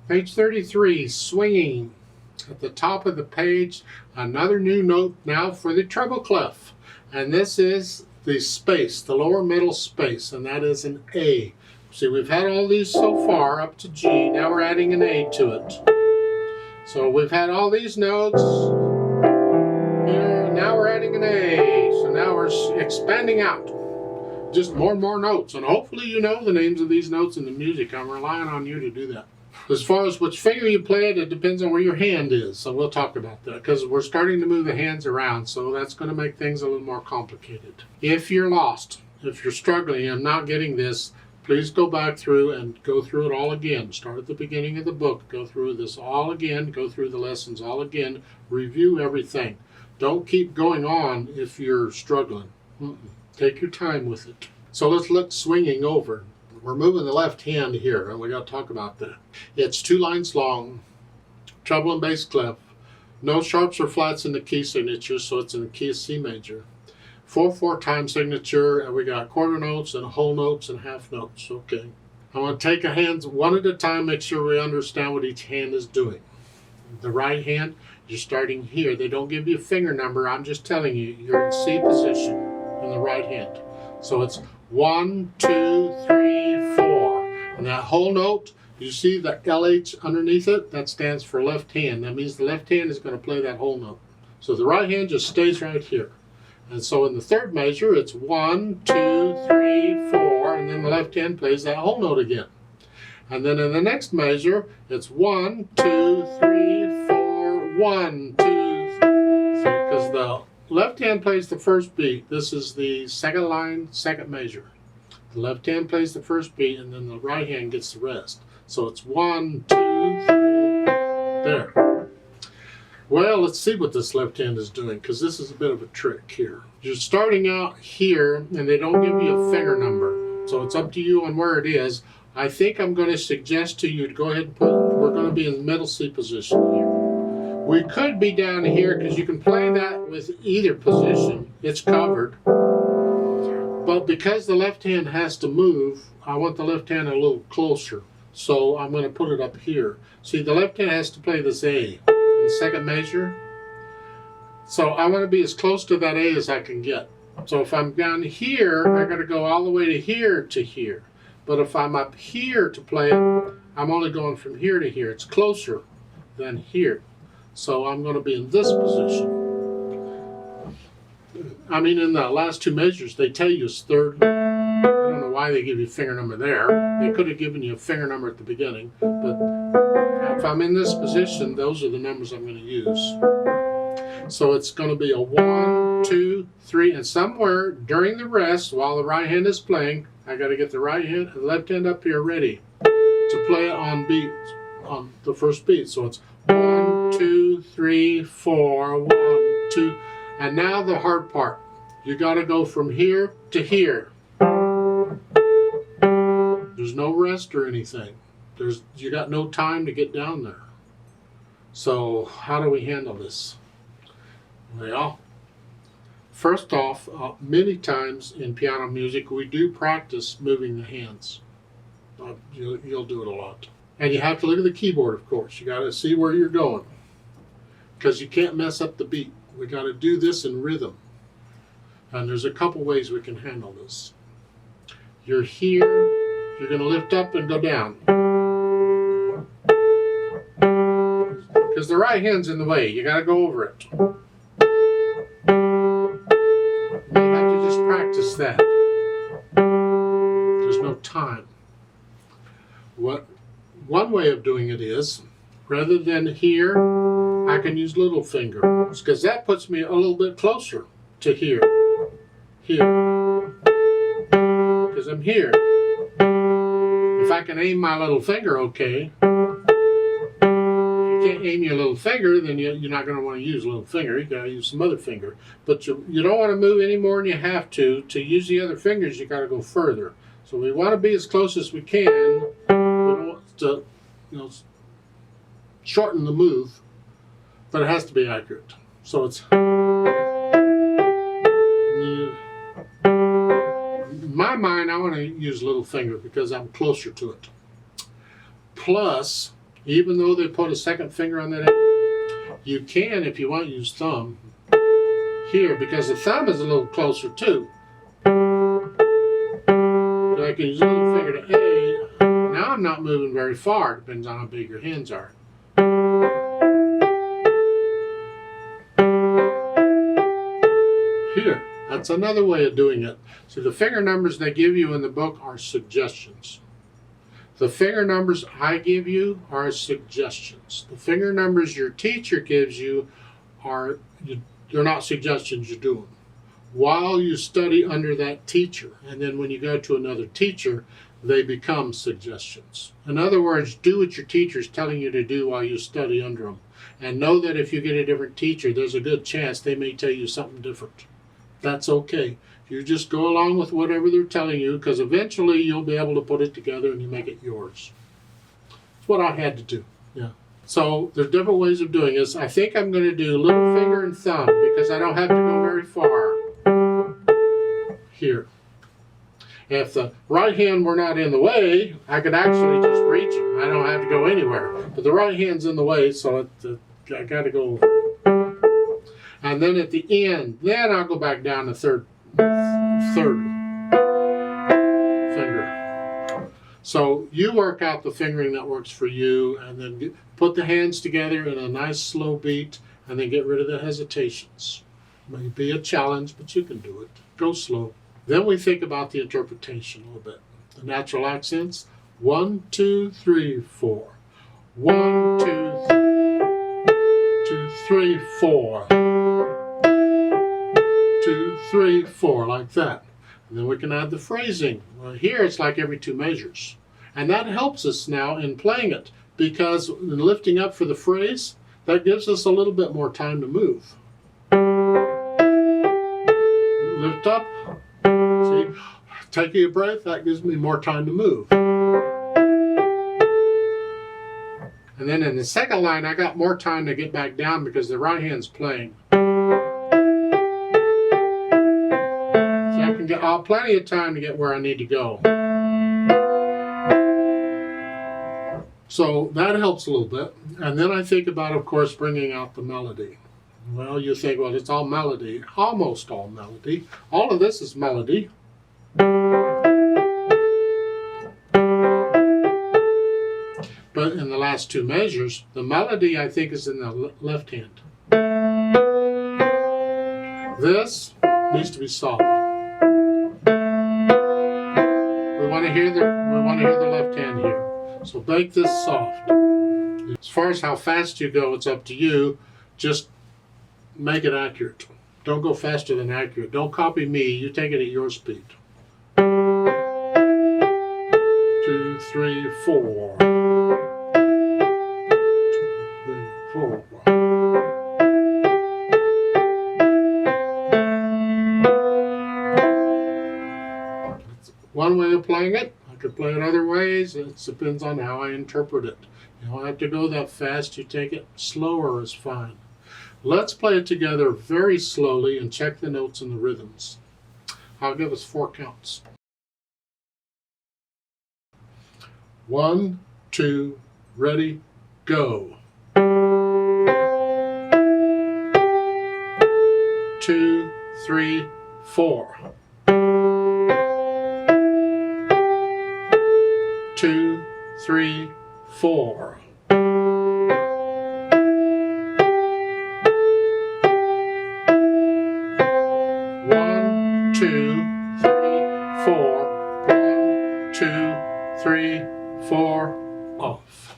Page 33, swinging. At the top of the page, another new note now for the treble clef. And this is the space, the lower middle space, and that is an A. See, we've had all these so far up to G. Now we're adding an A to it. So we've had all these notes here. Now we're adding an A. So now we're expanding out. Just more and more notes. And hopefully you know the names of these notes in the music. I'm relying on you to do that. As far as which finger you play it depends on where your hand is. So we'll talk about that because we're starting to move the hands around. So that's going to make things a little more complicated. If you're lost, if you're struggling and not getting this, please go back through and go through it all again. Start at the beginning of the book. Go through this all again. Go through the lessons all again. Review everything. Don't keep going on if you're struggling. Take your time with it. So let's look swinging over. We're moving the left hand here, and we got to talk about that. It's 2 lines long, treble and bass clef. No sharps or flats in the key signature, so it's in the key of C major. 4/4 time signature, and we got quarter notes and whole notes and half notes. Okay. I want to take a hand one at a time, make sure we understand what each hand is doing. The right hand, you're starting here. They don't give you a finger number. I'm just telling you, you're in C position in the right hand. So it's 1, 2, 3, 4. And that whole note, you see the LH underneath it? That stands for left hand. That means the left hand is going to play that whole note. So the right hand just stays right here. And so in the third measure, it's 1, 2, 3, 4, and then the left hand plays that whole note again. And then in the next measure, it's 1, 2, 3, 4, 1, 2, 3, because the left hand plays the first beat. This is the second line, second measure. The left hand plays the first beat, and then the right hand gets the rest. So it's 1, 2, 3, there. Well, let's see what this left hand is doing, because this is a bit of a trick here. You're starting out here, and they don't give you a finger number. So it's up to you on where it is. I think I'm going to suggest to you to go ahead and we're going to be in the middle C position here. We could be down here because you can play that with either position. It's covered. But because the left hand has to move, I want the left hand a little closer. So I'm going to put it up here. See, the left hand has to play this A in the second measure. So I want to be as close to that A as I can get. So if I'm down here, I got to go all the way to here. But if I'm up here to play it, I'm only going from here to here. It's closer than here. So I'm going to be in this position. I mean, in the last 2 measures, they tell you it's third. I don't know why they give you a finger number there. They could have given you a finger number at the beginning. But if I'm in this position, those are the numbers I'm going to use. So it's going to be a 1, 2, 3, and somewhere during the rest, while the right hand is playing, I got to get the right hand and left hand up here ready to play it on beat, on the first beat. So it's 1, 2, 3, 4, 1, 2. And now the hard part. You got to go from here to here. There's no rest or anything. You got no time to get down there. So how do we handle this? Well, first off, many times in piano music, we do practice moving the hands. You'll do it a lot. And you have to look at the keyboard, of course. You got to see where you're going, because you can't mess up the beat. We got to do this in rhythm. And there's a couple ways we can handle this. You're here, you're going to lift up and go down. Because the right hand's in the way. You got to go over it. You have to just practice that. There's no time. One way of doing it is, rather than here, I can use little finger, because that puts me a little bit closer to here, because I'm here. If I can aim my little finger okay, if you can't aim your little finger, then you're not going to want to use a little finger. You got to use some other finger. But you don't want to move any more than you have to. To use the other fingers, you got to go further. So we want to be as close as we can. We don't want to, shorten the move, but it has to be accurate. So it's in my mind, I want to use little finger because I'm closer to it. Plus, Even though they put a second finger on that A, you can, if you want, use thumb here, because the thumb is a little closer too. So I can use a little finger to A. Now I'm not moving very far, depends on how big your hands are. Here, that's another way of doing it. So the finger numbers they give you in the book are suggestions. The finger numbers I give you are suggestions. The finger numbers your teacher gives you they're not suggestions, you do them while you study under that teacher. And then when you go to another teacher, they become suggestions. In other words, do what your teacher's telling you to do while you study under them. And know that if you get a different teacher, there's a good chance they may tell you something different. That's okay. You just go along with whatever they're telling you, because eventually you'll be able to put it together and you make it yours. That's what I had to do. Yeah. So there's different ways of doing this. I think I'm going to do little finger and thumb because I don't have to go very far. Here. If the right hand were not in the way, I could actually just reach them. I don't have to go anywhere. But the right hand's in the way, so I got to go over. And then at the end, then I'll go back down to third finger. So you work out the fingering that works for you, and then put the hands together in a nice slow beat, and then get rid of the hesitations. It may be a challenge, but you can do it. Go slow. Then we think about the interpretation a little bit. The natural accents, 1, 2, 3, 4. 1, 2, 3, 4. 2, 3, 4, like that. And then we can add the phrasing. Well, here it's like every 2 measures. And that helps us now in playing it, because in lifting up for the phrase, that gives us a little bit more time to move. Lift up. See, taking a breath, that gives me more time to move. And then in the second line, I got more time to get back down because the right hand's playing. So I can get plenty of time to get where I need to go. So that helps a little bit. And then I think about, of course, bringing out the melody. Well, you think, well, it's all melody. Almost all melody. All of this is melody. But in the last 2 measures, the melody, I think, is in the left hand. This needs to be soft. We want to hear the left hand here. So make this soft. As far as how fast you go, it's up to you. Just make it accurate. Don't go faster than accurate. Don't copy me. You take it at your speed. 2, 3, 4. 2, 3, 4. That's one way of playing it. I could play it other ways. It depends on how I interpret it. You don't have to go that fast. You take it slower is fine. Let's play it together very slowly and check the notes and the rhythms. I'll give us 4 counts. 1, 2, ready, go. 2, 3, 4. 2, 3, 4. 1, 2, 3, 4. 1, 2, 3, 4. Off.